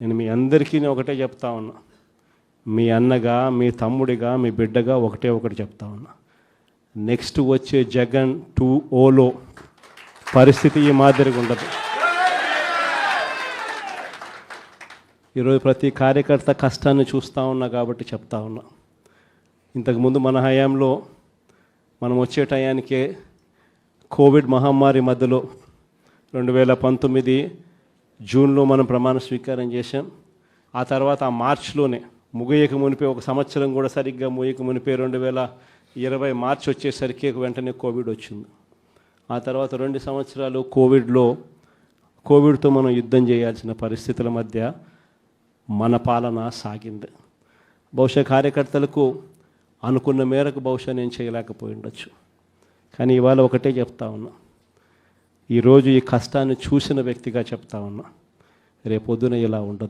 నేను మీ అందరికీ ఒకటే చెప్తా ఉన్నా, మీ అన్నగా, మీ తమ్ముడిగా, మీ బిడ్డగా ఒకటి చెప్తా ఉన్నా. నెక్స్ట్ వచ్చే జగన్ 2.0లో పరిస్థితి ఈ మాదిరిగా ఉండదు. ఈరోజు ప్రతి కార్యకర్త కష్టాన్ని చూస్తూ ఉన్నా కాబట్టి చెప్తా ఉన్నా. ఇంతకుముందు మన హయాంలో మనం వచ్చే టయానికే కోవిడ్ మహమ్మారి మధ్యలో 2019 జూన్లో మనం ప్రమాణ స్వీకారం చేశాం. ఆ తర్వాత ఆ మార్చిలోనే ముగియక మునిపే, ఒక సంవత్సరం కూడా సరిగ్గా ముగియక మునిపే 2020 మార్చి వచ్చేసరికి వెంటనే కోవిడ్ వచ్చింది. ఆ తర్వాత 2 సంవత్సరాలు కోవిడ్తో మనం యుద్ధం చేయాల్సిన పరిస్థితుల మధ్య మన పాలన సాగింది. బహుశా కార్యకర్తలకు అనుకున్న మేరకు బహుశా నేను చేయలేకపోయి ఉండొచ్చు. కానీ ఇవాళ ఒకటే చెప్తా ఉన్నా, ఈరోజు ఈ కష్టాన్ని చూసిన వ్యక్తిగా చెప్తా ఉన్నా, రేపొద్దున ఇలా ఉండదు.